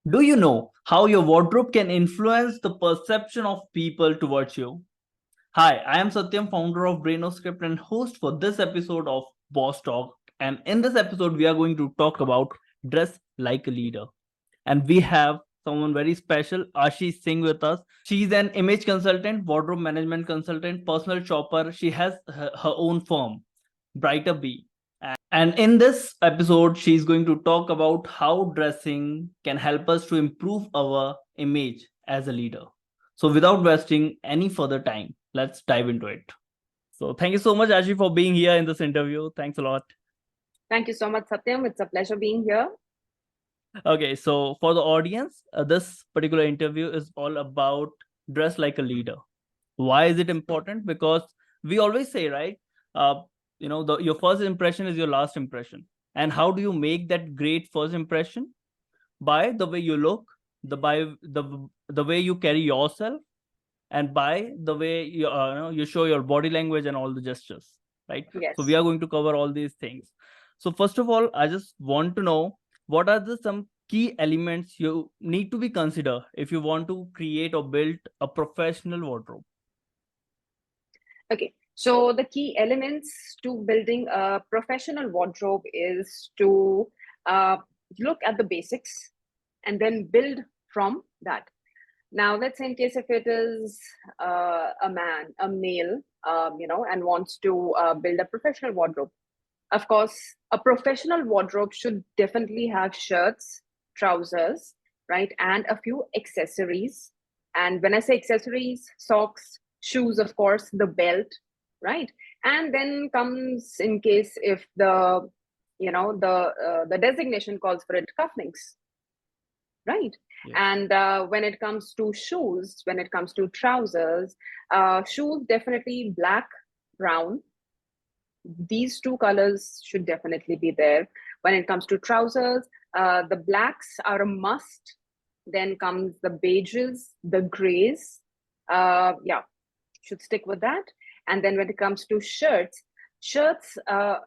Do you know how your wardrobe can influence the perception of people towards you? Hi, I am Satyam, founder of BrainoScript and host for this episode of Boss Talk. And in this episode, we are going to talk about dress like a leader. And we have someone very special, Ashi Singh, with us. She's an image consultant, wardrobe management consultant, personal shopper. She has her own firm, Brighter Bee. And in this episode, she's going to talk about how dressing can help us to improve our image as a leader. So, without wasting any further time, let's dive into it. So, thank you so much, Ashi, for being here in this interview. Thanks a lot. Thank you so much, Satyam. It's a pleasure being here. Okay, so for the audience, this particular interview is all about dress like a leader. Why is it important? Because we always say, right? Uh, your first impression is your last impression. And how do you make that great first impression? By the way you look, the way you carry yourself, and by the way you show your body language and all the gestures, right? So we Yes. are going to cover all these things. So first of all, I just want to know what are the some key elements you need to be consider if you want to create or build a professional wardrobe. Okay. So the key elements to building a professional wardrobe is to uh, look at the basics and then build from that. Now, let's say in case if it is a man, a male, and wants to build a professional wardrobe. Of course, a professional wardrobe should definitely have shirts, trousers, right, and a few accessories. And when I say accessories, socks, shoes, of course, the belt, right? And then comes in case if the designation calls for it, cufflinks, right? Yes. And when it comes to shoes, when it comes to trousers, shoes definitely black, brown, these two colors should definitely be there. When it comes to trousers, the blacks are a must. Then comes the beiges, the grays. Yeah, should stick with that. And then when it comes to shirts,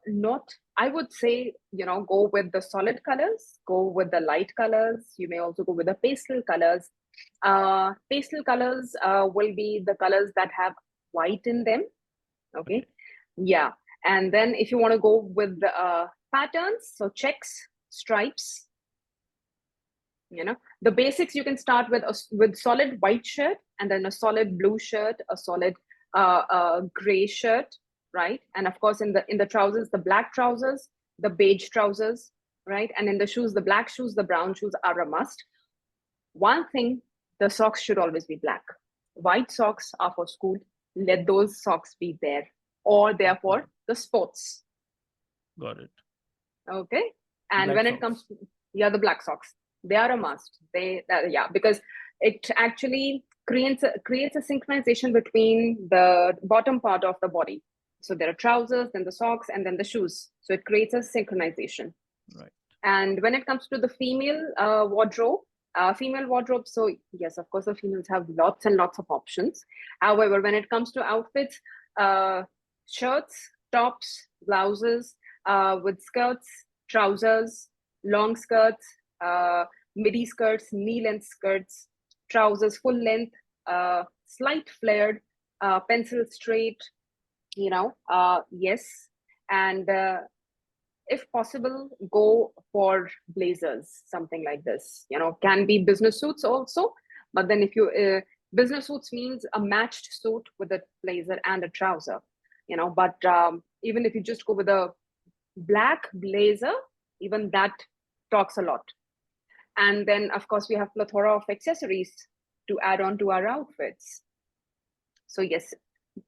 not, I would say, go with the solid colors, go with the light colors. You may also go with the pastel colors. Pastel colors will be the colors that have white in them. Okay. Okay. Yeah. And then if you want to go with the patterns, so checks, stripes, the basics, you can start with with solid white shirt, and then a solid blue shirt, a solid gray shirt, right? And of course, in the trousers, the black trousers, the beige trousers, right? And in the shoes, the black shoes, the brown shoes are a must. One thing, the socks should always be black. White socks are for school. Let those socks be there, or therefore the sports. Got it. Okay. And Black when it comes socks. to, yeah, the black socks, they are a must. Yeah, because it actually creates a synchronization between the bottom part of the body. So there are trousers, then the socks, and then the shoes. So it creates a synchronization. Right. And when it comes to the female wardrobe, so yes, of course, the females have lots and lots of options. However, when it comes to outfits, uh, shirts, tops, blouses, with skirts, trousers, long skirts, midi skirts, knee length skirts, trousers full length, slight flared, pencil straight, yes. And if possible, go for blazers, something like this. Can be business suits also, but then if you business suits means a matched suit with a blazer and a trouser. But even if you just go with a black blazer, even that talks a lot. And then, of course, we have plethora of accessories to add on to our outfits. So yes,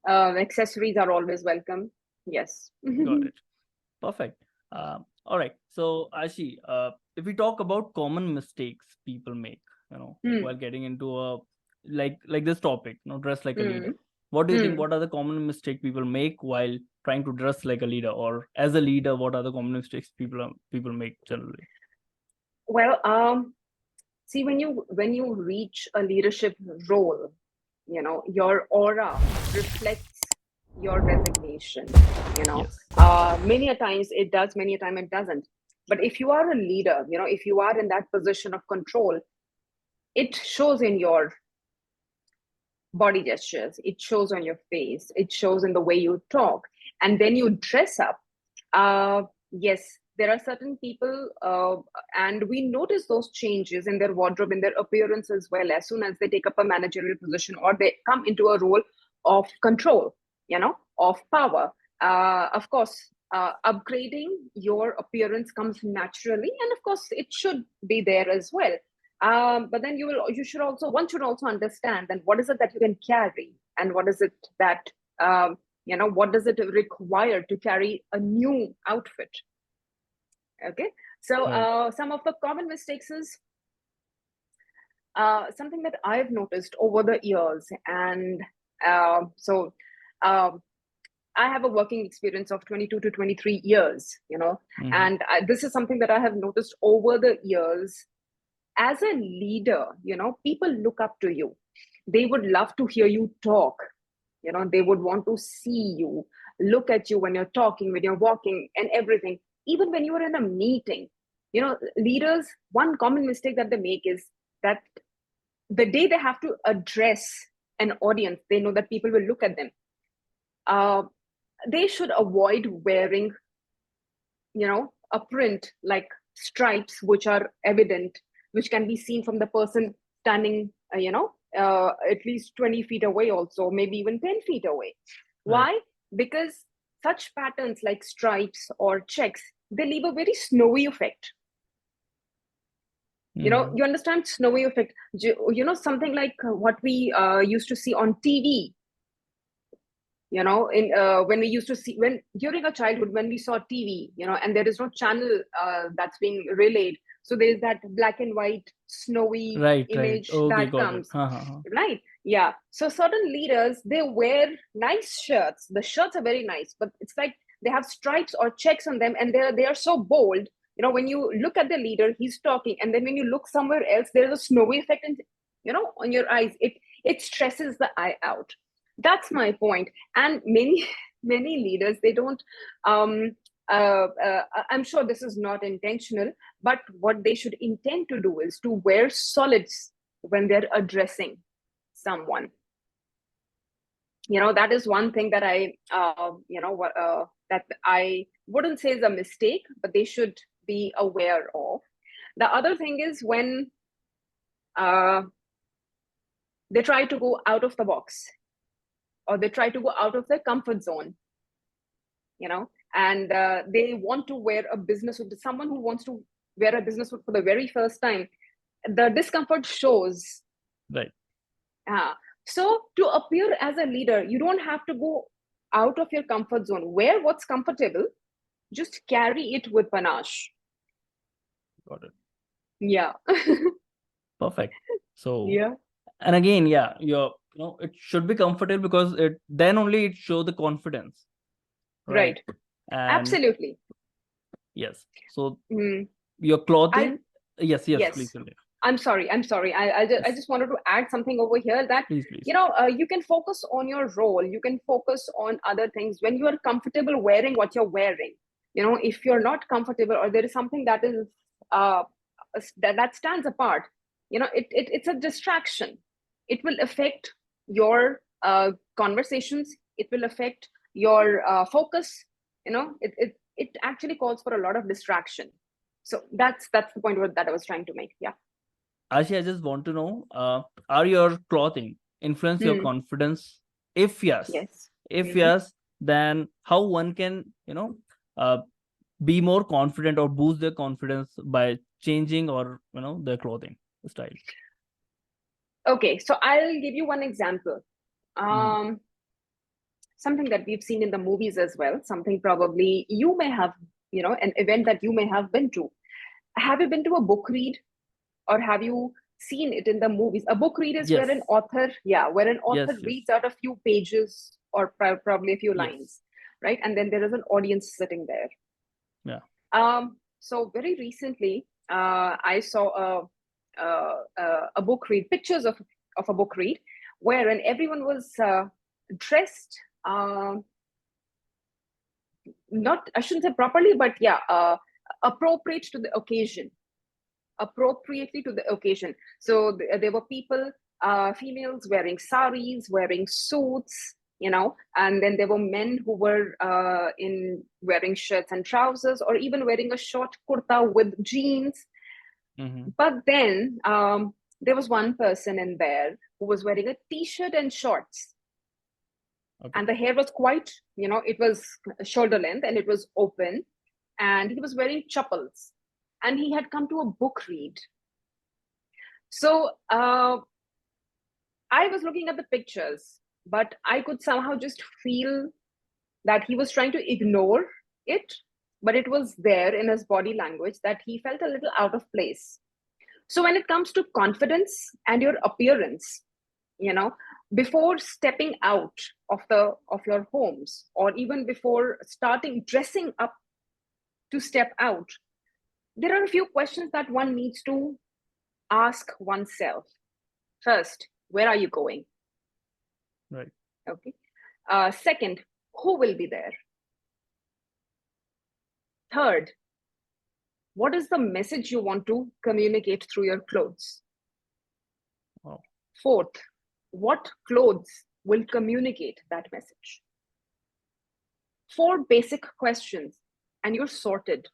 accessories are always welcome. Yes. Got it. Perfect. All right. So, Ashi, if we talk about common mistakes people make, Hmm. while getting into a like this topic, dress like a leader. Hmm. What do you think? Hmm. What are the common mistake people make while trying to dress like a leader, or as a leader? What are the common mistakes people make generally? Well, see, when you reach a leadership role, your aura reflects your resignation. You know, Yes. many a times it does, many a time it doesn't. But if you are a leader, if you are in that position of control, it shows in your body gestures, it shows on your face, it shows in the way you talk. And then you dress up. Yes, there are certain people, and we notice those changes in their wardrobe, in their appearance as well, as soon as they take up a managerial position or they come into a role of control, of power. Of course, upgrading your appearance comes naturally, and of course it should be there as well. But then one should also understand then what is it that you can carry, and what is it that, what does it require to carry a new outfit. Okay, so Right. some of the common mistakes is something that I've noticed over the years. And so um, I have a working experience of 22 to 23 years, Mhm. and this is something that I have noticed over the years. As a leader, people look up to you. They would love to hear you talk. They would want to see you, look at you when you're talking, when you're walking, and everything. Even when you are in a meeting, leaders, one common mistake that they make is that the day they have to address an audience, they know that people will look at them. Uh, they should avoid wearing, a print like stripes, which are evident, which can be seen from the person standing, at least 20 feet away, also, maybe even 10 feet away. Right. Why? Because such patterns like stripes or checks, they leave a very snowy effect. Mhm. You understand snowy effect? Something like what we used to see on TV. In when we used to see, when during our childhood, when we saw TV, and there is no channel that's being relayed, so there is that black and white snowy Right. Right. image Okay, that got it. comes, Ha ha ha. right? Yeah, so certain leaders, they wear nice shirts, the shirts are very nice, but it's like they have stripes or checks on them, and they are so bold. When you look at the leader, he's talking, and then when you look somewhere else, there's a snowy effect, and on your eyes, it stresses the eye out. That's my point. And many many leaders, they don't, um I'm sure this is not intentional, but what they should intend to do is to wear solids when they're addressing someone. That is one thing that that I wouldn't say is a mistake, but they should be aware of. The other thing is when uh, they try to go out of the box, or they try to go out of their comfort zone, and they want to wear a business suit. Someone who wants to wear a business suit for the very first time, the discomfort shows. Right. uh, so to appear as a leader, you don't have to go out of your comfort zone. Wear what's comfortable, just carry it with panache. Got it. Yeah. Perfect. So, Yeah, and again, yeah, it should be comfortable, because it then only it show the confidence, right? right, And absolutely. yes, so Mm, your I clothing. Yes, yes, please Yes, continue. I'm sorry. I just Yes, wanted to add something over here, that please, please. you can focus on your role. You can focus on other things when you are comfortable wearing what you're wearing. If you're not comfortable, or there is something that is uh that stands apart, it's a distraction. It will affect your conversations. It will affect your focus. It actually calls for a lot of distraction. So that's the point that I was trying to make. Yeah. Ashi, I just want to know, are your clothing influence your Hmm. confidence? If yes, Yes. if Hmm. yes, then how one can, uh, be more confident or boost their confidence by changing, or their clothing style. Okay, so I'll give you one example. Mhm. Um, Something that we've seen in the movies as well. Something probably you may have, an event that you may have been to. Have you been to a book read, or have you seen it in the movies? A book read is where an Yes, author, yeah, where an author yes, yes, reads out a few pages, or probably a few yes, lines, right? And then there is an audience sitting there. yeah. So very recently, I saw a book read, pictures of a book read, wherein everyone was dressed, not, I shouldn't say properly, but yeah, appropriate to the occasion. appropriately to the occasion. So there were people, females wearing saris, wearing suits, and then there were men who were in wearing shirts and trousers, or even wearing a short kurta with jeans. Mm-hmm. But then there was one person in there who was wearing a t-shirt and shorts. Okay. And the hair was quite, it was shoulder length and it was open. And he was wearing chappals. And he had come to a book read. So I was looking at the pictures, but I could somehow just feel that he was trying to ignore it. But it was there in his body language that he felt a little out of place. So when it comes to confidence and your appearance, before stepping out of your homes, or even before starting dressing up to step out, there are a few questions that one needs to ask oneself. First, where are you going? Right. Okay. Second, who will be there? Third, what is the message you want to communicate through your clothes? Wow. Fourth, what clothes will communicate that message? 4 basic questions, and you're sorted.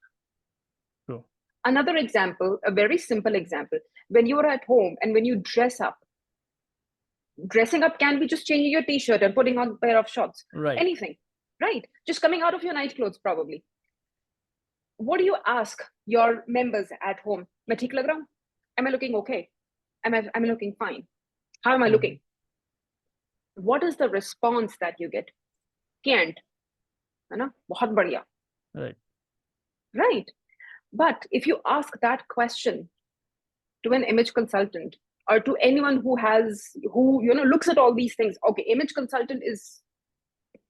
True. Another example, a very simple example, when you are at home and when you dress up, dressing up can be just changing your t-shirt and putting on a pair of shorts. Right. Anything, right? Just coming out of your night clothes, probably. What do you ask your members at home? मैं ठीक लग रहा हूँ? Am I looking okay? Am I looking fine? How am I looking? What is the response that you get? Can't. है ना? बहुत बढ़िया. Right. Right. But if you ask that question to an image consultant, or to anyone who looks at all these things, okay, image consultant is,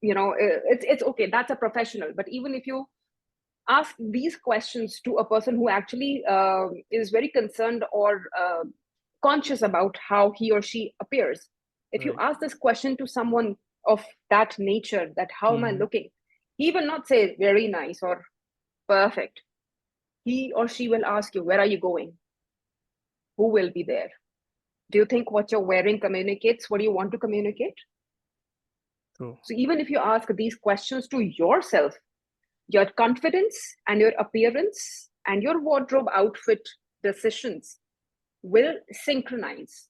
it's okay, that's a professional. But even if you ask these questions to a person who actually is very concerned or conscious about how he or she appears, if you ask this question to someone of that nature, that how am I looking, he will not say very nice or perfect. He or she will ask you, where are you going? Who will be there? Do you think what you're wearing communicates what you want to communicate? True. So even if you ask these questions to yourself, your confidence and your appearance and your wardrobe outfit decisions will synchronize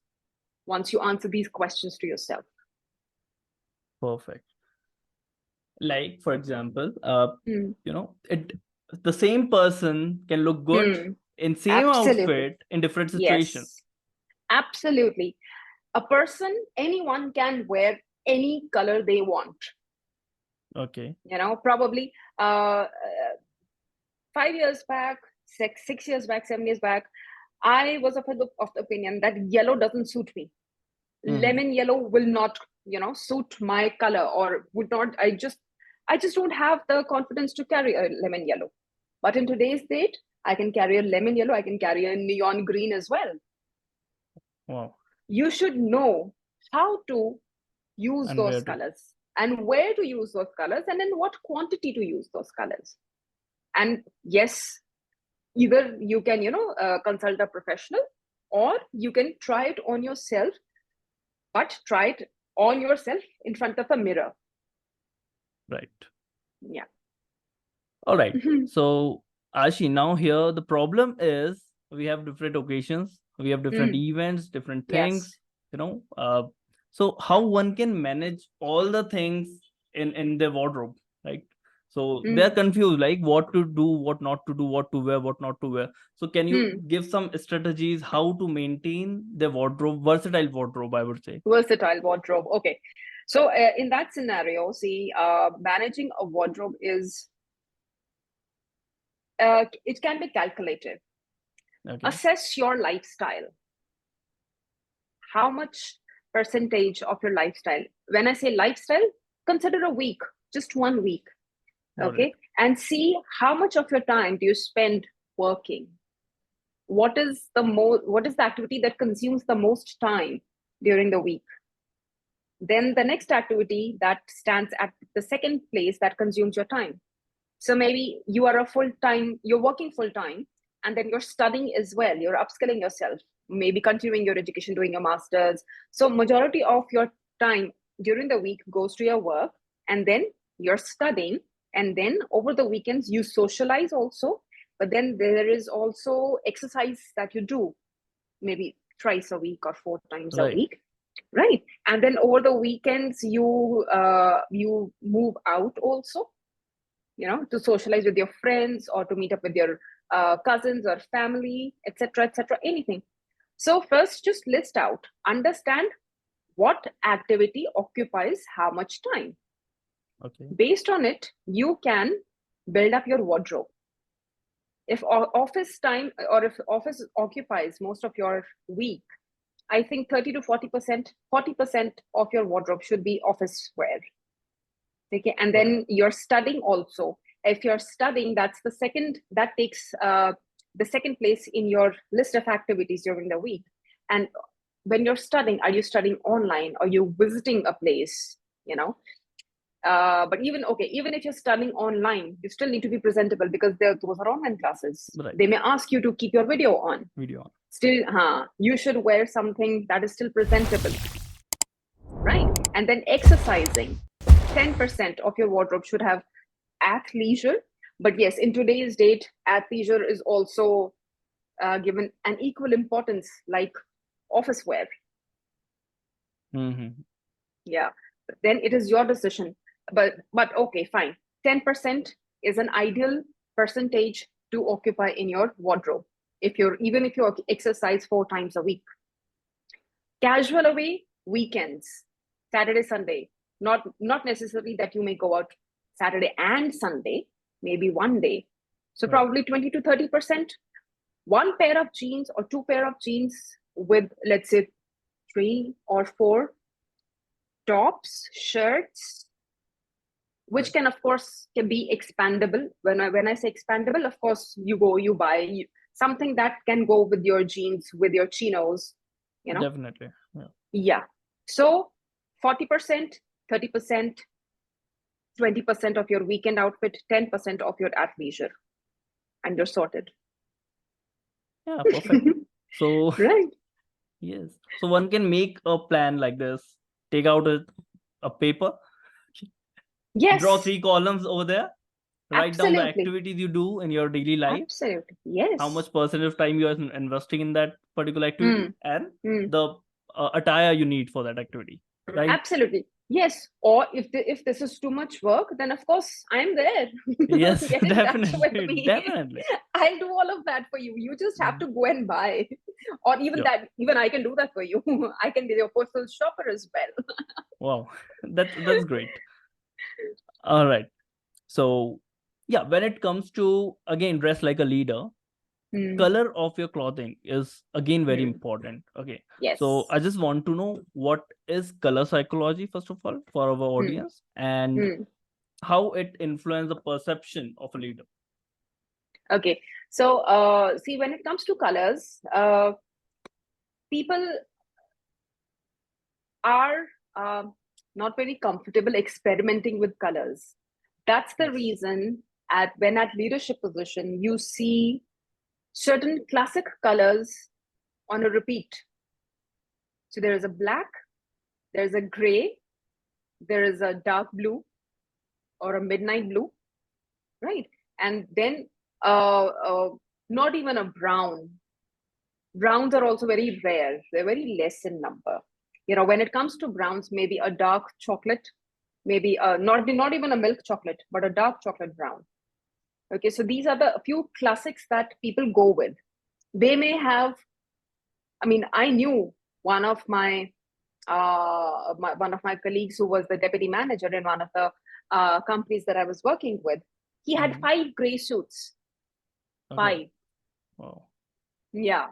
once you answer these questions to yourself. Perfect. Like, for example, the same person can look good in same outfit in different situations. Yes, absolutely. A person, anyone can wear any color they want. Okay. Probably 5 years back, 6 years back, 7 years back, I was of the opinion that yellow doesn't suit me. Lemon yellow will not, suit my color, or would not. I just don't have the confidence to carry a lemon yellow. But in today's date, I can carry a lemon yellow. I can carry a neon green as well. Wow. You should know how to use And those colors, and where to use those colors, and in what quantity to use those colors. And yes, either you can, consult a professional, or you can try it on yourself, but try it on yourself in front of a mirror. Right. Yeah. All right. So, Ashi, now here the problem is we have different occasions, we have different events, different things, so how one can manage all the things in their wardrobe, right? So they're confused, like what to do, what not to do, what to wear, what not to wear. So can you give some strategies how to maintain their wardrobe, versatile wardrobe, I would say? Versatile wardrobe. Okay. So in that scenario, see, managing a wardrobe is, it can be calculated. Okay. Assess your lifestyle. How much percentage of your lifestyle? When I say lifestyle, consider a week, just 1 week. Okay. And see how much of your time do you spend working. What is the activity that consumes the most time during the week? Then the next activity that stands at the second place that consumes your time. So maybe you're working full time, and then you're studying as well. You're upskilling yourself, maybe continuing your education, doing your masters. So majority of your time during the week goes to your work, and then you're studying, and then over the weekends you socialize also. But then there is also exercise that you do, maybe thrice a week or 4 times a Right. week, right? And then over the weekends you move out also, to socialize with your friends or to meet up with your cousins or family, etc., etc., anything. So first, just list out, understand what activity occupies how much time. Okay. Based on it, you can build up your wardrobe. If office time, or if office occupies most of your week, I think 30 to 40% of your wardrobe should be office wear. Okay, and Right. then you're studying also. If you're studying, that takes the second place in your list of activities during the week. And when you're studying, are you studying online? Are you visiting a place? But even if you're studying online, you still need to be presentable, because those are online classes. Right. They may ask you to keep your video on. Video on. Still, you should wear something that is still presentable, right? And then exercising. 10% of your wardrobe should have athleisure. But yes, in today's date, athleisure is also given an equal importance like office wear. Mm-hmm. Yeah. But then it is your decision. But okay, fine. 10% is an ideal percentage to occupy in your wardrobe. Even if you exercise 4 times a week. Casual away, weekends, Saturday, Sunday. Not necessarily that you may go out Saturday and Sunday, maybe one day. So Right. probably 20 to 30%. One pair of jeans or two pair of jeans with, let's say, 3 or 4 tops, shirts, which Right. can, of course, can be expandable. When I say expandable, of course, you buy something that can go with your jeans, with your chinos, Definitely. Yeah. Yeah. So 40%, 30%, 20% of your weekend outfit, 10% of your athleisure, and you're sorted. Yeah. Perfect. So Right. yes. So one can make a plan like this. Take out a paper, draw Yes, 3 columns over there, write down the absolutely. activities you do in your daily life, Absolutely. how Yes. much percentage of time you are investing in that particular activity, Mm, and mm. the attire you need for that activity. Right? Absolutely. Yes. Or if this is too much work, then of course I'm there. Yes, Get in touch with definitely. me. Definitely. I'll do all of that for you. You just have Mm. to go and buy. Or Yeah. even I can do that for you. I can be your personal shopper as well. Wow. That's great. All right. So yeah, when it comes to again dress like a leader, Mm, color of your clothing is again very mm. important. Okay. So Yes. I just want to know what is color psychology, first of all, for our Mm, audience, and mm. how it influences the perception of a leader. Okay. So, see, when it comes to colors, people are not very comfortable experimenting with colors. That's the Yes. reason at leadership position, you see certain classic colors on a repeat. So there is a black, there's a gray, there is a dark blue or a midnight blue, right? And then not even a brown. Browns are also very rare. They're very less in number. When it comes to browns, maybe a dark chocolate, maybe not even a milk chocolate, but a dark chocolate brown. Okay, so these are the few classics that people go with. They may have. I mean, I knew one of my colleagues who was the deputy manager in one of the companies that I was working with. He had Mhm. 5 gray suits. Okay. 5, Wow. yeah.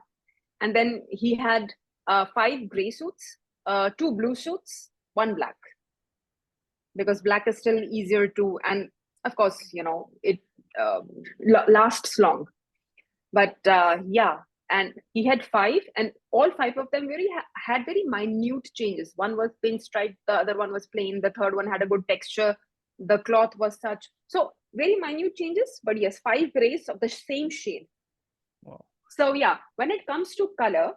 And then he had 5 gray suits, 2 blue suits, 1 black, because black is still easier to, and of course, it lasts long. But yeah, and he had 5, and all 5 of them had very minute changes. One was pinstripe, the other one was plain, the third one had a good texture, the cloth was such. So very minute changes, but yes, 5 grays of the same shade. Wow. So yeah, when it comes to color,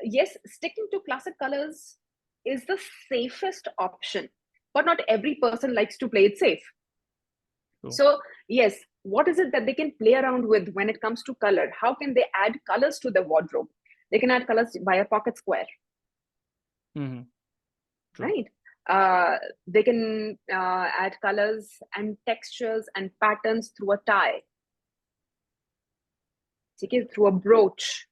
yes, sticking to classic colors is the safest option, but not every person likes to play it safe. True. So yes, what is it that they can play around with when it comes to color? How can they add colors to the wardrobe? They can add colors by a pocket square, Mm-hmm. True. right? Uh, they can add colors and textures and patterns through a tie, okay, through a brooch,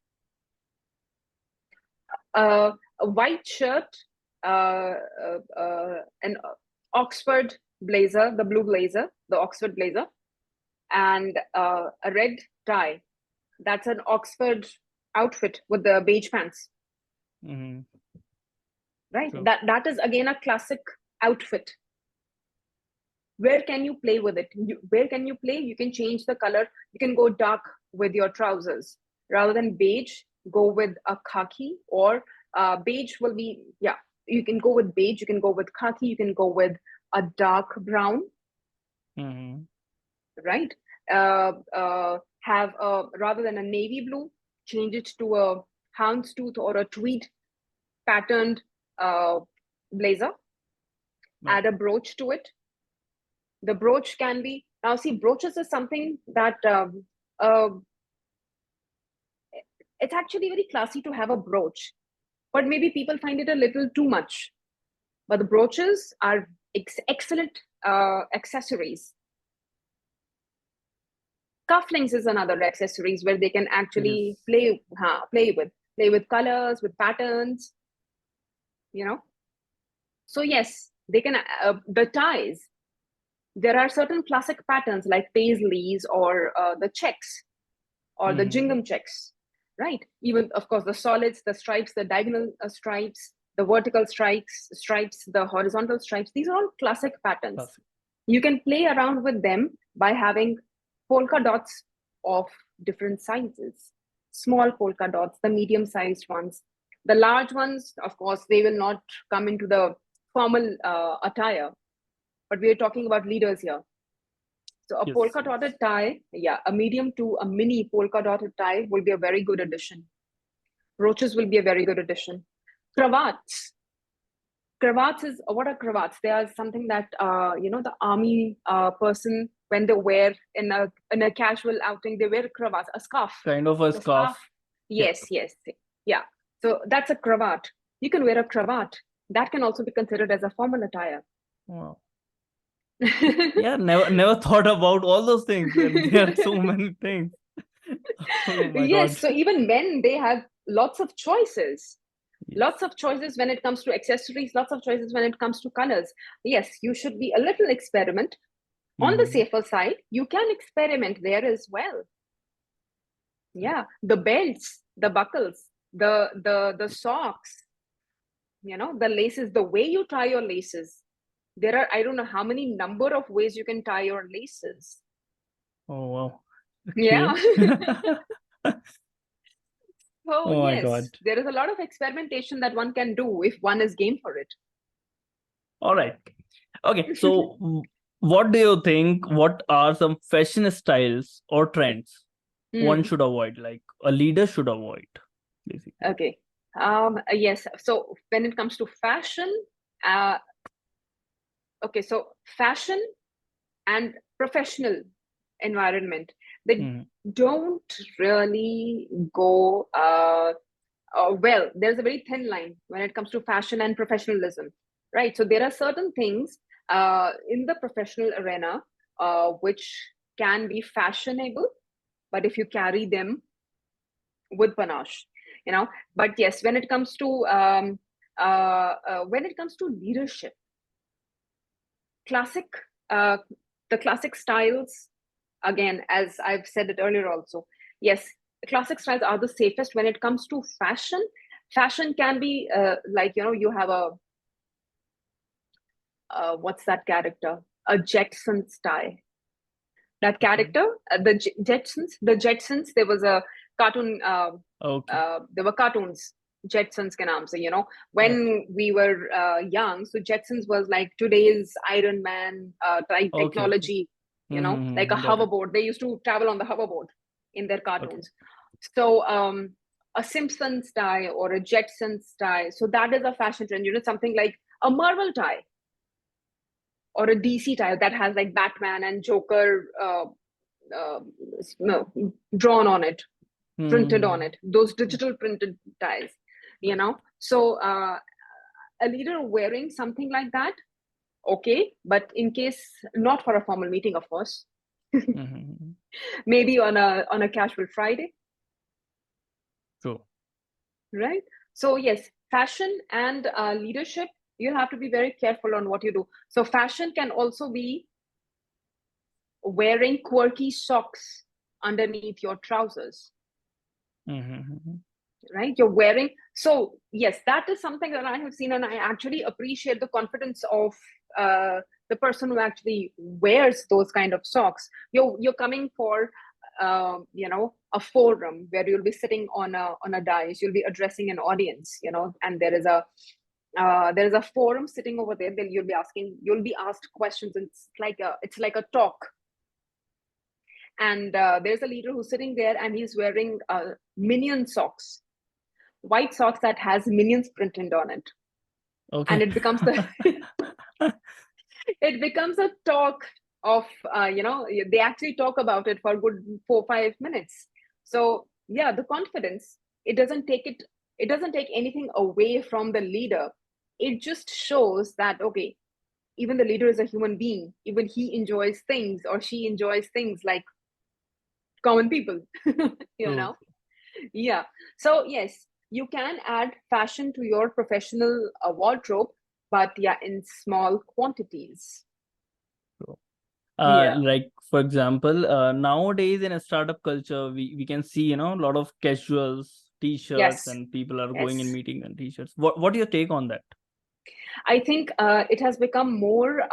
a white shirt, an Oxford blazer, the blue blazer, the Oxford blazer, and a red tie. That's an Oxford outfit with the beige pants, Mm-hmm. right? True. That is again a classic outfit. Where can you play with it? Where can you play? You can change the color. You can go dark with your trousers rather than beige. Go with a khaki, or beige will be, yeah. You can go with beige. You can go with khaki. You can go with a dark brown, Mm-hmm. right? Have a, rather than a navy blue, change it to a houndstooth or a tweed patterned uh, blazer. No. Add a brooch to it. The brooch can be, now see, brooches is something that uh, it's actually very classy to have a brooch, but maybe people find it a little too much. But the brooches are excellent accessories. Cufflinks is another accessories where they can actually Yes. play with colors, with patterns, you know. So yes, they can the ties. There are certain classic patterns like paisleys or the checks or the Mm-hmm. gingham checks, right? Even of course the solids, the stripes, the diagonal stripes, the vertical stripes, the horizontal stripes. These are all classic patterns. Classic. You can play around with them by having polka dots of different sizes, small polka dots, the medium sized ones. The large ones, of course, they will not come into the formal attire, but we are talking about leaders here. So a Yes. polka Yes. dotted tie, yeah, a medium to a mini polka dotted tie will be a very good addition. Brooches will be a very good addition. Cravats. Cravats is, what are cravats? They are something that the army person, when they wear in a casual outing, they wear cravats, a scarf. Kind of a The scarf. scarf. Yeah. Yes, yes, yeah. So that's a cravat. You can wear a cravat. That can also be considered as a formal attire. Wow. Yeah, never thought about all those things, and there are so many things. Oh my Yes, God. so even men, they have lots of choices. Yes. Lots of choices when it comes to accessories, lots of choices when it comes to colors. Yes, you should be a little experiment. On the Mm-hmm. safer side, you can experiment there as well. Yeah, the belts, the buckles, the socks, the laces, the way you tie your laces. There are, I don't know how many number of ways you can tie your laces. Oh wow. Yeah. Okay. So Oh my yes, God. there is a lot of experimentation that one can do if one is game for it. All right. Okay. So, what do you think? What are some fashion styles or trends one Hmm. should avoid, like a leader should avoid, basically? Okay. Yes. So when it comes to fashion, uh, okay. So fashion and professional environment, they Mm-hmm. don't really go well. There's a very thin line when it comes to fashion and professionalism, right? So there are certain things in the professional arena which can be fashionable, but if you carry them with panache, you know. But yes, when it comes to leadership, classic, uh, the classic styles, again, as I've said it earlier also, yes, the classic styles are the safest. When it comes to fashion, fashion can be like, you have a what's that character, a Jetson style. That Okay. character, the Jetsons, there was a cartoon, Okay. there were cartoons, Jetsons ke naam se, when Okay. we were young. So Jetsons was like today's Iron Man type Okay. Okay. technology, like a Mm-hmm. Got it. hoverboard. They used to travel on the hoverboard. in their Okay. cartoons. So a Simpsons tie or a Jetsons tie. So that is a fashion trend. Something like a Marvel tie or a DC tie that has like Batman and Joker uh, no, drawn on it, printed on it. Those digital printed ties. So a leader wearing something like that, okay, but in case not for a formal meeting, of course, maybe on a casual Friday. True. Right? So yes, fashion and leadership, you have to be very careful on what you do. So fashion can also be wearing quirky socks underneath your trousers. Right? You're wearing, so yes, that is something that I have seen, and I actually appreciate the confidence of the person who actually wears those kind of socks. You're coming for a forum where you'll be sitting on a dais, you'll be addressing an audience, and there is a forum sitting over there. Then you'll be asked questions, and it's like a talk. And there's a leader who's sitting there, and he's wearing minion socks, white socks that has minions printed on it. Okay. And it becomes a talk of they actually talk about it for a good 4-5 minutes. So yeah, the confidence, it doesn't take anything away from the leader. It just shows that, okay, even the leader is a human being. Even he enjoys things, or she enjoys things like common people. True. Yeah. So yes, you can add fashion to your professional wardrobe, but yeah, in small quantities. True. Yeah. Like for example, nowadays in a startup culture, we can see, a lot of casuals, t-shirts, Yes. and people are going in Yes. meetings and t-shirts. What do you take on that? I think it has become more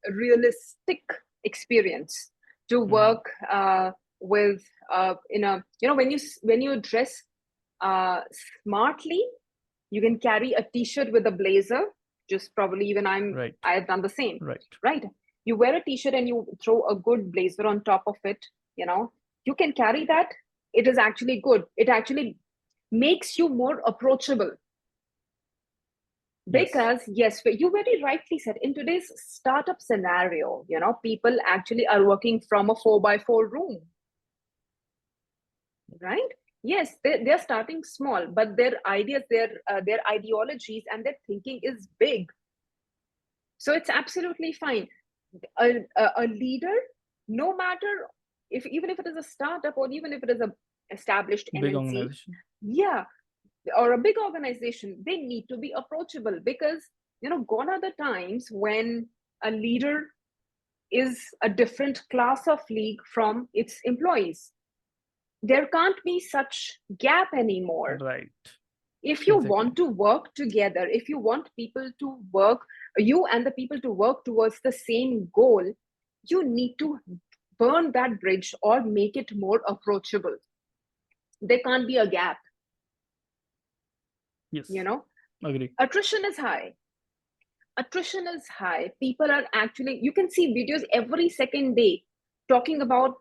realistic experience to work with in a when you dress smartly, you can carry a t-shirt with a blazer. Just probably even Right. I've done the same. Right. Right? You wear a t-shirt and you throw a good blazer on top of it. You can carry that. It is actually good. It actually makes you more approachable. Yes. Because yes, you very rightly said, in today's startup scenario, people actually are working from a 4x4 room, right? Yes, they're starting small, but their ideas, their ideologies, and their thinking is big. So it's absolutely fine. A leader, no matter even if it is a startup, or even if it is a established Big MNC, organization. yeah, or a big organization, they need to be approachable. Because gone are the times when a leader is a different class of league from its employees. There can't be such gap anymore. Right. If you Exactly. want to work together, if you want people to work, you and the people to work towards the same goal, you need to burn that bridge or make it more approachable. There can't be a gap. Yes. you know Agree. attrition is high. People are actually, you can see videos every second day talking about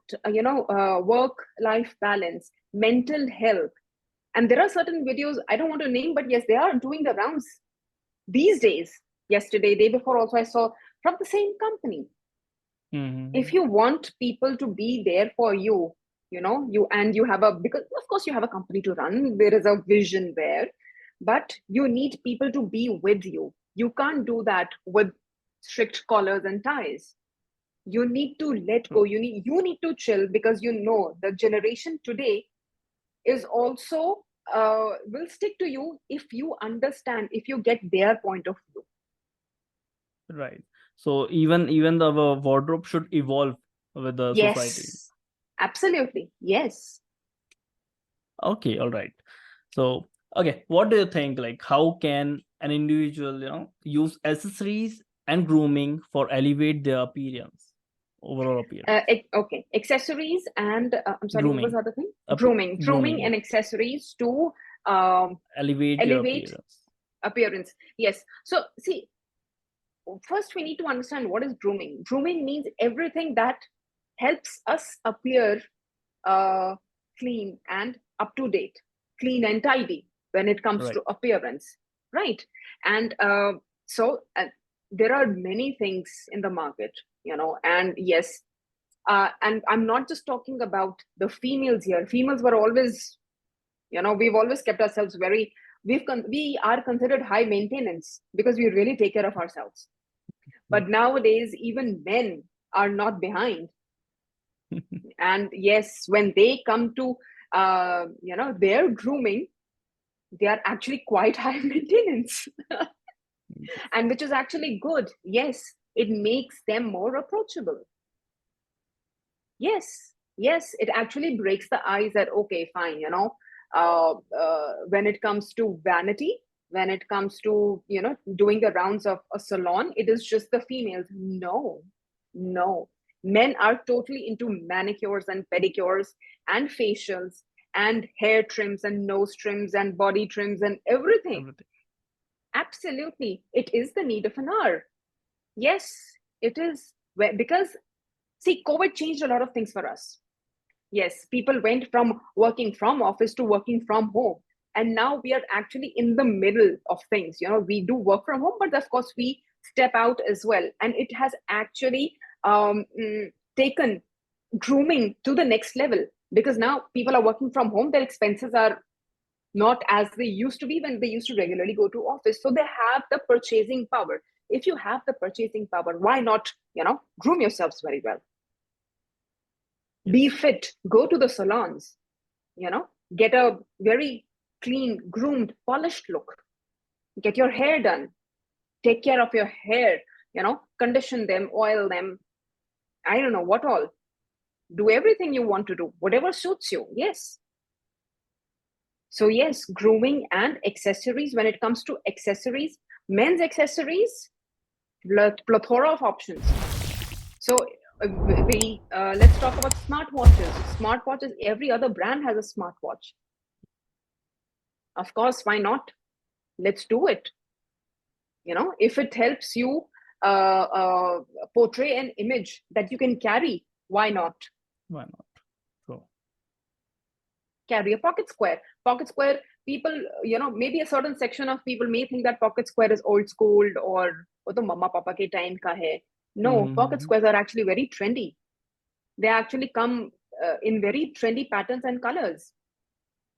work life balance, mental health. And there are certain videos I don't want to name, but yes, they are doing the rounds these days. Yesterday, day before also, I saw from the same company. If you want people to be there for you, you have because of course you have a company to run, there is a vision there, but you need people to be with you. You can't do that with strict collars and ties. You need to let go. You need to chill, because the generation today is also will stick to you if you understand, if you get their point of view. Right. So even the wardrobe should evolve with the society. Yes, absolutely. Yes. Okay, all right. So, okay, what do you think? Like, how can an individual, use accessories and grooming for elevate their appearance, overall appearance? Okay, accessories and I'm sorry, what was Grooming, the other thing? Appe grooming, Grooming yeah. and accessories to um, Elevate their elevate appearance. appearance. Yes. So see, first we need to understand what is grooming. Grooming means everything that helps us appear clean and up to date, clean and tidy when it comes Right. to appearance, right? And there are many things in the market, and yes, and I'm not just talking about the females here. Females were always, we've always kept ourselves very, we are considered high maintenance because we really take care of ourselves. But nowadays, even men are not behind. And yes, when they come to, their grooming, they are actually quite high maintenance. And which is actually good. Yes, it makes them more approachable. Yes, it actually breaks the ice that, okay, fine, when it comes to vanity, when it comes to, doing the rounds of a salon, it is just the females. No, men are totally into manicures and pedicures and facials and hair trims and nose trims and body trims and everything. Everything. Absolutely, it is the need of an hour. Yes, it is. Because, see, COVID changed a lot of things for us. Yes, people went from working from office to working from home. And now we are actually in the middle of things. We do work from home, but of course we step out as well. And it has actually taken grooming to the next level, because now people are working from home. Their expenses are not as they used to be when they used to regularly go to office. So they have the purchasing power. If you have the purchasing power, why not, groom yourselves very well? Be fit, go to the salons, get a very clean, groomed, polished look, get your hair done, take care of your hair, condition them, oil them, I don't know what all. Do everything you want to do, whatever suits you. Yes. So yes, grooming and accessories. When it comes to accessories, men's accessories, plethora of options. So let's talk about smartwatches. Smartwatches, every other brand has a smartwatch. Of course, why not? Let's do it. If it helps you portray an image that you can carry, why not? Why not? So Carry a pocket square. Pocket square, people, maybe a certain section of people may think that pocket square is old school, or the mama papa ke time ka hai. No, pocket squares are actually very trendy. They actually come in very trendy patterns and colors.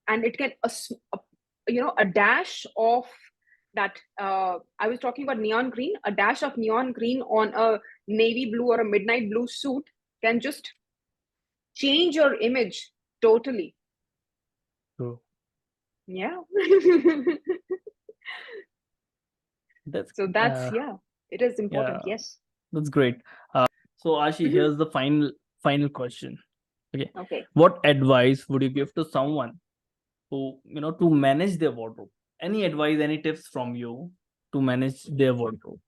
And it can, a dash of that, I was talking about neon green, a dash of neon green on a navy blue or a midnight blue suit can just change your image totally. true. Yeah. That's So that's, yeah, it is important. yeah, Yes. that's great. So Ashi, Mhm. here's the final question. Okay. Okay. What advice would you give to someone who, to manage their wardrobe? Any advice, any tips from you to manage their wardrobe?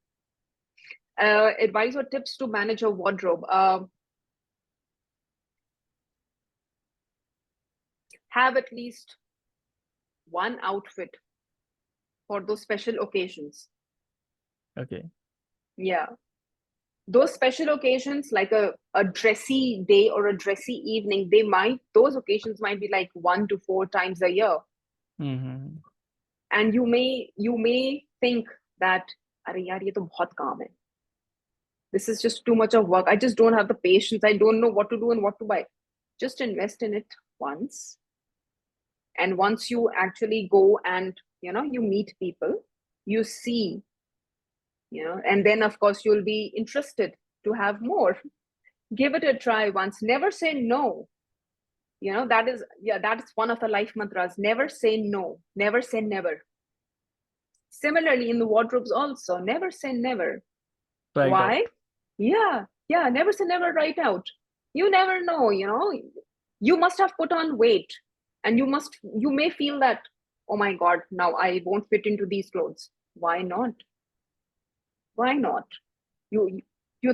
Advice or tips to manage a wardrobe. Have at least one outfit for those special occasions. Okay. Yeah. Those special occasions, like a dressy day or a dressy evening, those occasions might be like 1 to 4 times a year. Mm-hmm. And you may think that, Arey yaar, ye to bahut kaam hai. This is just too much of work. I just don't have the patience. I don't know what to do and what to buy. Just invest in it once. And once you actually go and, you meet people, you see, and then of course you'll be interested to have more. Give it a try once. Never say no. That is one of the life mantras. Never say no. Never say never. Similarly, in the wardrobes also, never say never. Right out. Why? Yeah, never say never, right out. You never know, you must have put on weight, and you may feel that, oh my god, now I won't fit into these clothes. Why not? Why not? You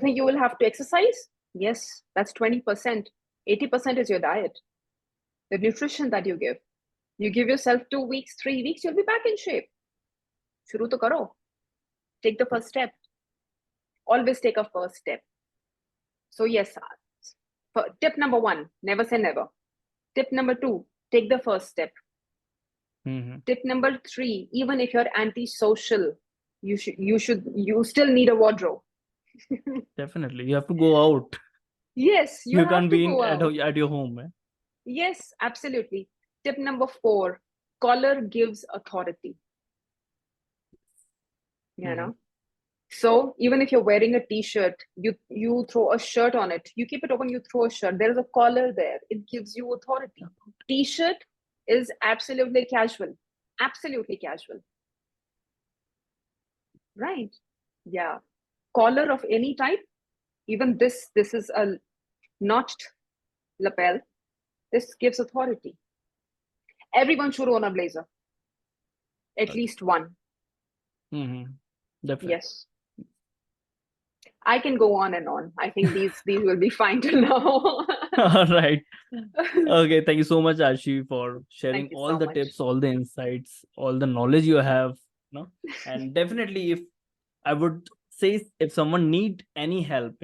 think you will have to exercise? Yes, that's 20%. 80% is your diet, the nutrition that you give. You give yourself 2 weeks, 3 weeks, you'll be back in shape. Shuru to karo. Take the first step. Always take a first step. So yes, tip number one, never say never. Tip number 2, take the first step. Mm-hmm. Tip number 3, even if you're antisocial, you still need a wardrobe. Definitely. You have to go out. Yes, you You have can't to be go out. at your home. Eh? Yes, absolutely. Tip number 4, color gives authority. You Mm-hmm. know, so even if you're wearing a t-shirt, you throw a shirt on it, you keep it open, you throw a shirt, there is a collar there, it gives you authority. T-shirt is absolutely casual, absolutely casual, right? Yeah, collar of any type, even this is a notched lapel, this gives authority. Everyone should own a blazer, at Okay. least one. Mm-hmm. Definitely. Yes, I can go on and on. I think these will be fine to know. All right. Okay. Thank you so much, Ashi, for sharing Thank you all so the much. tips, all the insights, all the knowledge you have. And definitely, if I would say, if someone need any help,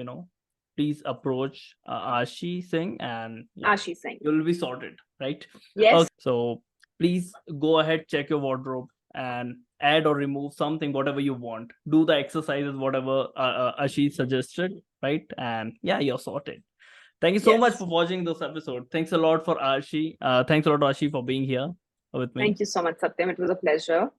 please approach Ashi Singh, and yeah, Ashi Singh. you'll be sorted, right? Yes. Okay. So please go ahead, check your wardrobe, and add or remove something, whatever you want. Do the exercises, whatever Ashi suggested, right? And yeah, you're sorted. Thank you so much Yes. for watching this episode. Thanks a lot for Ashi. Thanks a lot, Ashi, for being here with me. Thank you so much, Satyam. It was a pleasure.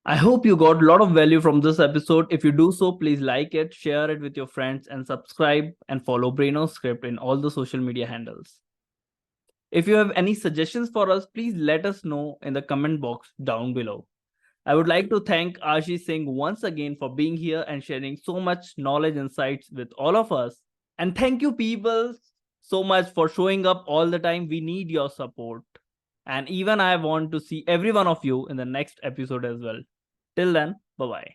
I hope you got a lot of value from this episode. If you do so, please like it, share it with your friends, and subscribe and follow Braino's Script in all the social media handles. If you have any suggestions for us, please let us know in the comment box down below. I would like to thank Ashi Singh once again for being here and sharing so much knowledge insights with all of us. And thank you, people, so much for showing up all the time. We need your support. And even I want to see every one of you in the next episode as well. Till then, bye bye.